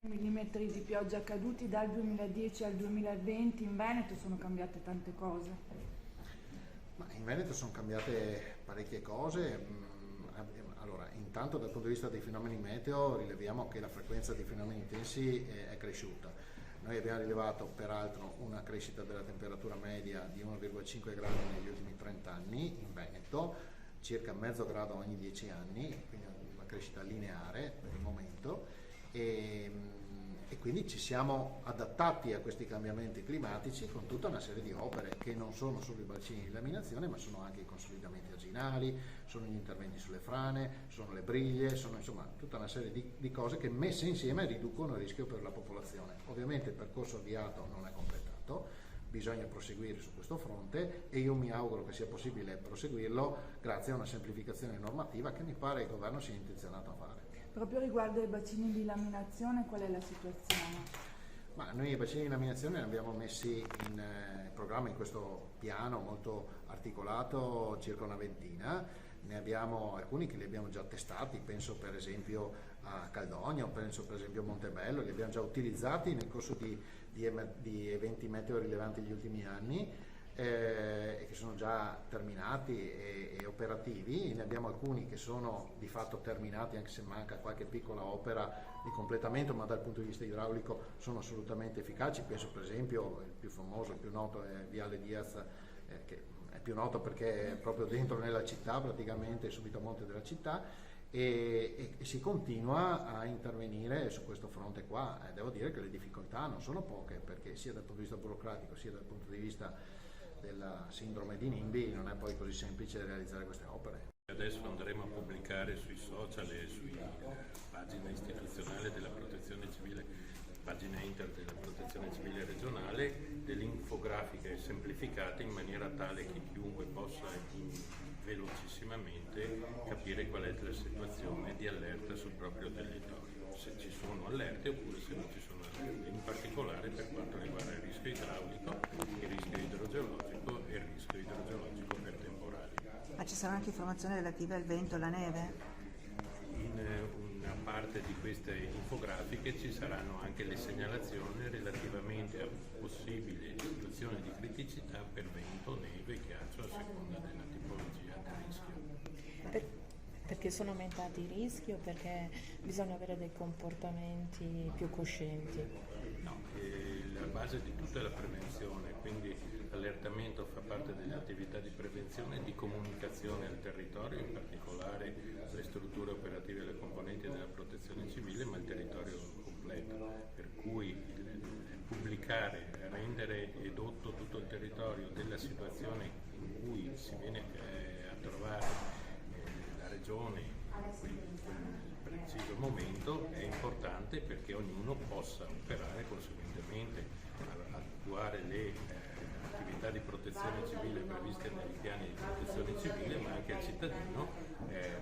Millimetri di pioggia caduti dal 2010 al 2020 in Veneto, sono cambiate tante cose. Ma in Veneto sono cambiate parecchie cose. Allora, intanto dal punto di vista dei fenomeni meteo rileviamo che la frequenza di fenomeni intensi è cresciuta. Noi abbiamo rilevato peraltro una crescita della temperatura media di 1,5 gradi negli ultimi 30 anni in Veneto, circa mezzo grado ogni 10 anni, quindi una crescita lineare per il momento. E quindi ci siamo adattati a questi cambiamenti climatici con tutta una serie di opere che non sono solo i bacini di laminazione, ma sono anche i consolidamenti arginali, sono gli interventi sulle frane, sono le briglie, sono insomma tutta una serie di cose che messe insieme riducono il rischio per la popolazione. Ovviamente il percorso avviato non è completato, bisogna proseguire su questo fronte e io mi auguro che sia possibile proseguirlo grazie a una semplificazione normativa che mi pare il governo sia intenzionato a fare. Proprio riguardo ai bacini di laminazione, qual è la situazione? Ma noi i bacini di laminazione li abbiamo messi in programma in questo piano molto articolato, circa una ventina. Ne abbiamo alcuni che li abbiamo già testati, penso per esempio a Caldogno, penso per esempio a Montebello, li abbiamo già utilizzati nel corso di eventi meteo rilevanti negli ultimi anni. E che sono già terminati e operativi. Ne abbiamo alcuni che sono di fatto terminati, anche se manca qualche piccola opera di completamento, ma dal punto di vista idraulico sono assolutamente efficaci. Penso per esempio il più famoso, il più noto è Viale Diaz, che è più noto perché è proprio dentro nella città, praticamente subito a monte della città, e si continua a intervenire su questo fronte qua. Devo dire che le difficoltà non sono poche, perché sia dal punto di vista burocratico sia dal punto di vista della sindrome di NIMBY non è poi così semplice realizzare queste opere. Adesso andremo a pubblicare sui social e sulla pagina istituzionale della Protezione Civile, pagina internet della Protezione Civile regionale, delle infografiche semplificate in maniera tale che chiunque possa velocissimamente capire qual è la situazione di allerta sul proprio territorio, se ci sono allerte oppure se non ci sono allerte, in particolare per quanto riguarda il rischio idraulico, il rischio idrogeologico e il rischio idrogeologico per temporali. Ma ci saranno anche informazioni relative al vento e alla neve? In una parte di queste infografiche ci saranno anche le segnalazioni relativamente a possibili situazioni di criticità per vento, neve, ghiaccio a seconda della tipologia del rischio. Perché sono aumentati i rischi o perché bisogna avere dei comportamenti più coscienti? No, la base di tutto è la prevenzione, quindi l'allertamento fa parte delle attività di prevenzione e di comunicazione al territorio, in particolare alle strutture operative e alle componenti della protezione civile, ma al territorio completo, per cui pubblicare, rendere edotto tutto il territorio della situazione in cui si viene a trovare la regione in quel preciso momento è importante perché ognuno possa operare conseguentemente, attuare le attività di protezione civile previste nei piani di protezione civile, ma anche al cittadino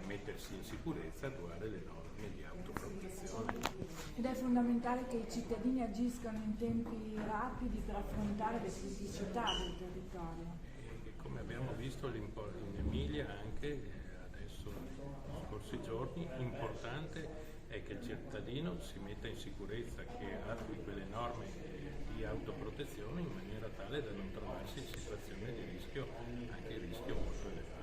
mettersi in sicurezza, attuare le norme di autoprotezione. Ed è fondamentale che i cittadini agiscano in tempi rapidi per affrontare le criticità del territorio. E come abbiamo visto in Emilia anche adesso nei scorsi giorni, importante è che il cittadino si metta in sicurezza, che attui quelle norme di autoprotezione in maniera tale da non trovarsi in situazioni di rischio, anche rischio molto elevato.